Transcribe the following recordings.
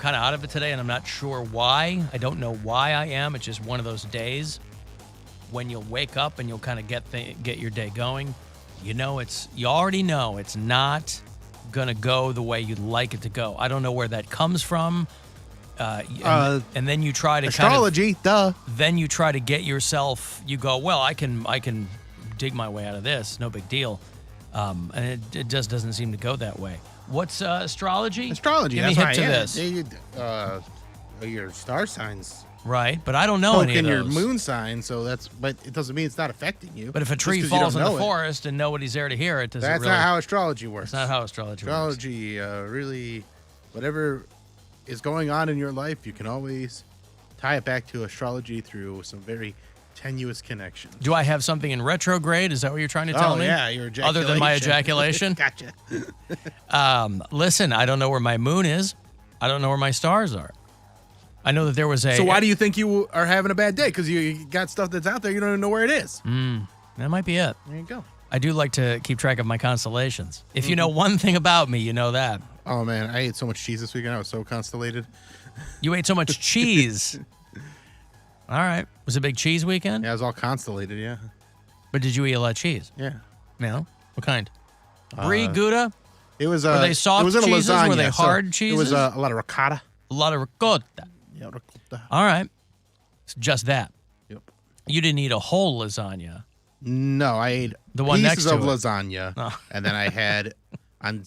kind of out of it today, and I'm not sure why. I don't know why I am. It's just one of those days when you'll wake up and you'll kind of get your day going. You already know it's not going to go the way you'd like it to go. I don't know where that comes from. And then you try to astrology, duh. Then you try to get yourself, you go, well, I can dig my way out of this. No big deal. And it just doesn't seem to go that way. What's astrology? Astrology. Give me that's hit right, to this. Your star signs. Right, but I don't know any of those. Your moon sign, but it doesn't mean it's not affecting you. But if a tree falls in the forest and nobody's there to hear it, that's not how astrology works. That's not how astrology works. Astrology, really, whatever is going on in your life, you can always tie it back to astrology through some very tenuous connections. Do I have something in retrograde? Is that what you're trying to tell me? Oh, yeah, your ejaculation. Other than my ejaculation? Gotcha. Listen, I don't know where my moon is. I don't know where my stars are. I know that there was a... So why do you think you are having a bad day? Because you got stuff that's out there, you don't even know where it is. That might be it. There you go. I do like to keep track of my constellations. If you know one thing about me, you know that. Oh, man, I ate so much cheese this weekend. I was so constellated. You ate so much cheese. All right. Was it a big cheese weekend? Yeah, I was all constellated, yeah. But did you eat a lot of cheese? Yeah. No? What kind? Brie, Gouda? It was Were they soft it was in cheeses? A lasagna, Were they hard cheeses? It was a lot of ricotta. A lot of ricotta. Yeah, ricotta. All right. It's just that. Yep. You didn't eat a whole lasagna. No, I ate the one pieces next to of it. lasagna. Oh. And then I had, on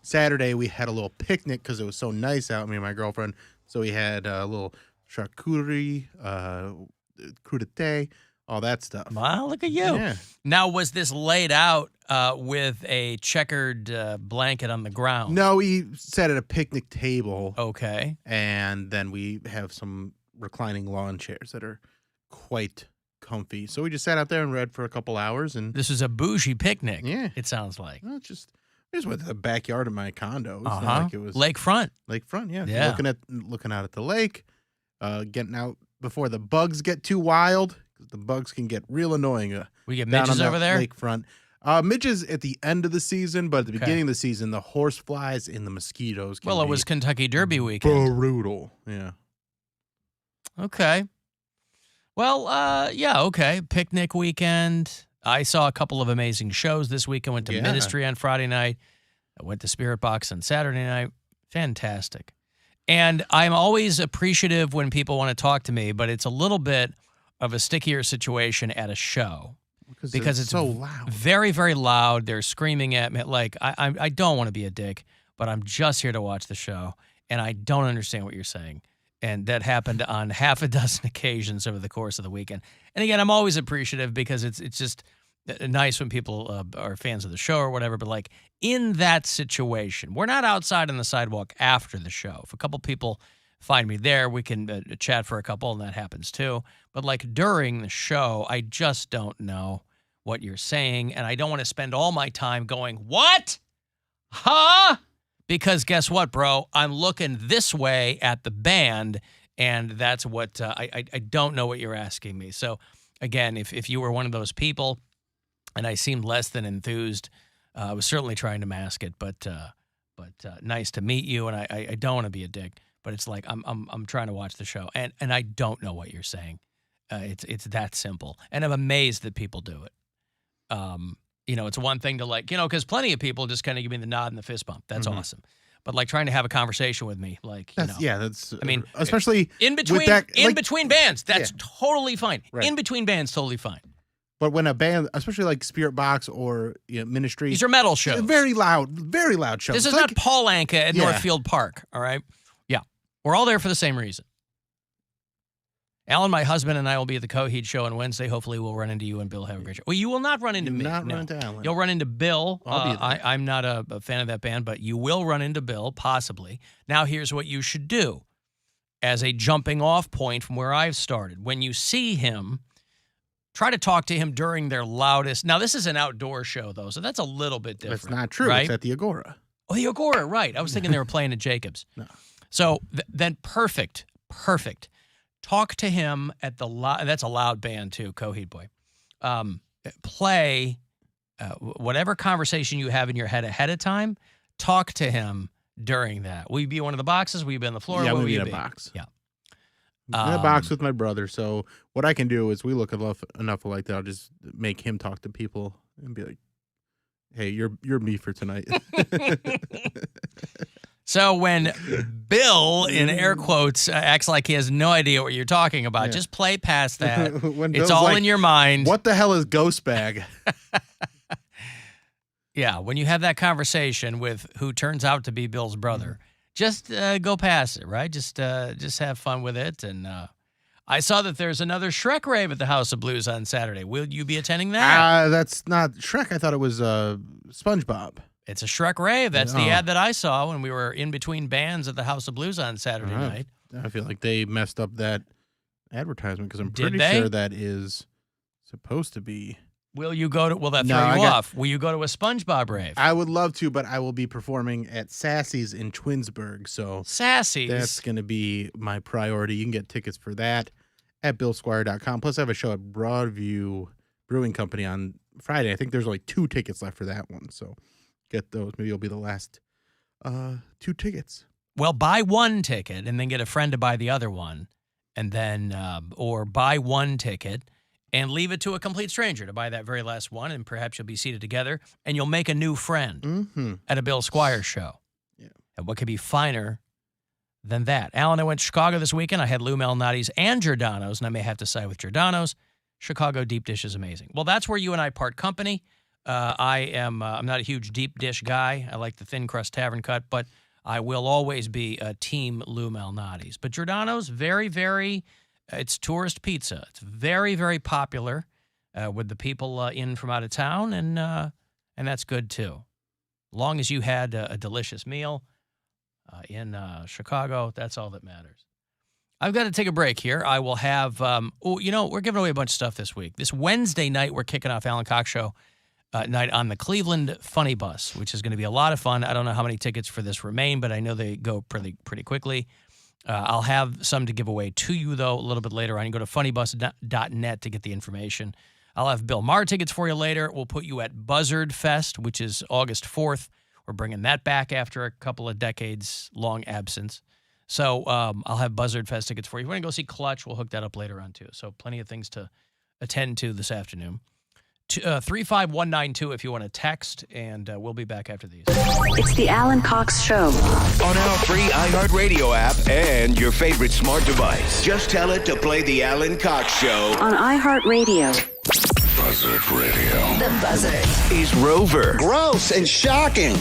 Saturday, we had a little picnic because it was so nice out, me and my girlfriend. So we had a little charcuterie, crudité, all that stuff. Wow, look at you. Yeah. Now, was this laid out with a checkered blanket on the ground? No, we sat at a picnic table. Okay. And then we have some reclining lawn chairs that are quite comfy. So we just sat out there and read for a couple hours. And this was a bougie picnic. Yeah. It sounds like. Well, we just went to the backyard of my condo. It's not like it was lakefront. Lakefront, yeah. Yeah. Looking out at the lake, getting out before the bugs get too wild. The bugs can get real annoying. We get midges over there? Lakefront. Midges at the end of the season, but at the beginning of the season, the horse flies and the mosquitoes can it was Kentucky Derby weekend. Brutal, yeah. Okay. Well, yeah, okay. Picnic weekend. I saw a couple of amazing shows this week. I went to Ministry on Friday night. I went to Spirit Box on Saturday night. Fantastic. And I'm always appreciative when people want to talk to me, but it's a little bit of a stickier situation at a show. Because it's so loud. Very, very loud. They're screaming at me. Like, I don't want to be a dick, but I'm just here to watch the show, and I don't understand what you're saying. And that happened on half a dozen occasions over the course of the weekend. And again, I'm always appreciative because it's just nice when people are fans of the show or whatever. But like in that situation, we're not outside on the sidewalk after the show. If a couple people find me there, we can chat for a couple, and that happens too. But like during the show, I just don't know what you're saying. And I don't want to spend all my time going, what? Huh? Because guess what, bro? I'm looking this way at the band, and that's what I don't know what you're asking me. So, again, if you were one of those people and I seemed less than enthused, I was certainly trying to mask it, but nice to meet you, and I don't want to be a dick, but it's like I'm trying to watch the show, and I don't know what you're saying. It's that simple, and I'm amazed that people do it. It's one thing to because plenty of people just kind of give me the nod and the fist bump. That's awesome. But like trying to have a conversation with me, that's. I mean, especially in between between bands, that's totally fine. Right. In between bands, totally fine. But when a band, especially like Spirit Box or Ministry, these are metal shows, very loud shows. This is not Paul Anka at Northfield Park. All right, yeah, we're all there for the same reason. Alan, my husband, and I will be at the Coheed show on Wednesday. Hopefully, we'll run into you and Bill. Have a great show. Well, you will not run into me. Run into Alan. You'll run into Bill. I'll be there. I'm not a fan of that band, but you will run into Bill, possibly. Now, here's what you should do as a jumping off point from where I've started. When you see him, try to talk to him during their loudest. Now, this is an outdoor show, though, so that's a little bit different. That's not true. Right? It's at the Agora. Oh, the Agora, right. I was thinking they were playing at Jacobs. No. So then perfect. Talk to him at the that's a loud band too, Coheed Boy. Play whatever conversation you have in your head ahead of time. Talk to him during that? Will you be in one of the boxes? Will you be on the floor? Yeah, I'm Where going will to be you in a box. Yeah. In a box with my brother. So what I can do is we look enough like that. I'll just make him talk to people and be like, hey, you're me for tonight. So when Bill, in air quotes, acts like he has no idea what you're talking about, just play past that. When It's Bill's all like, in your mind. What the hell is ghost bag? Yeah, when you have that conversation with who turns out to be Bill's brother, just go past it, right? Just have fun with it. And I saw that there's another Shrek rave at the House of Blues on Saturday. Will you be attending that? That's not Shrek. I thought it was SpongeBob. It's a Shrek rave. That's the ad that I saw when we were in between bands at the House of Blues on Saturday night. I feel like they messed up that advertisement because I'm Did pretty they? sure that is supposed to be. Will you go to? Will that throw No, you off? Will you go to a SpongeBob rave? I would love to, but I will be performing at Sassy's in Twinsburg, so Sassy's. that's going to be my priority. You can get tickets for that at BillSquire.com. Plus, I have a show at Broadview Brewing Company on Friday. I think there's only 2 tickets left for that one, so get those. Maybe it'll be the last 2 tickets. Well, buy one ticket and then get a friend to buy the other one, and then or buy one ticket and leave it to a complete stranger to buy that very last one, and perhaps you'll be seated together, and you'll make a new friend at a Bill Squire show. Yeah. And what could be finer than that? Alan, I went to Chicago this weekend. I had Lou Malnati's and Giordano's, and I may have to side with Giordano's. Chicago deep dish is amazing. Well, that's where you and I part company. I'm not a huge deep dish guy. I like the thin crust tavern cut, but I will always be a team Lou Malnati's. But Giordano's very, very... it's tourist pizza. It's very, very popular with the people in from out of town, and that's good too. Long as you had a delicious meal in Chicago, that's all that matters. I've got to take a break here. I will have, we're giving away a bunch of stuff this week. This Wednesday night, we're kicking off Alan Cox Show night on the Cleveland Funny Bus, which is going to be a lot of fun. I don't know how many tickets for this remain, but I know they go pretty quickly. I'll have some to give away to you, though, a little bit later on. You go to funnybus.net to get the information. I'll have Bill Maher tickets for you later. We'll put you at Buzzard Fest, which is August 4th. We're bringing that back after a couple of decades-long absence. So I'll have Buzzard Fest tickets for you. If you want to go see Clutch, we'll hook that up later on, too. So plenty of things to attend to this afternoon. 35192 if you want to text, and we'll be back after these. It's the Alan Cox Show. On our free iHeartRadio app and your favorite smart device. Just tell it to play the Alan Cox Show. On iHeartRadio. Buzzard Radio. The Buzzard. Is Rover. Gross and shocking.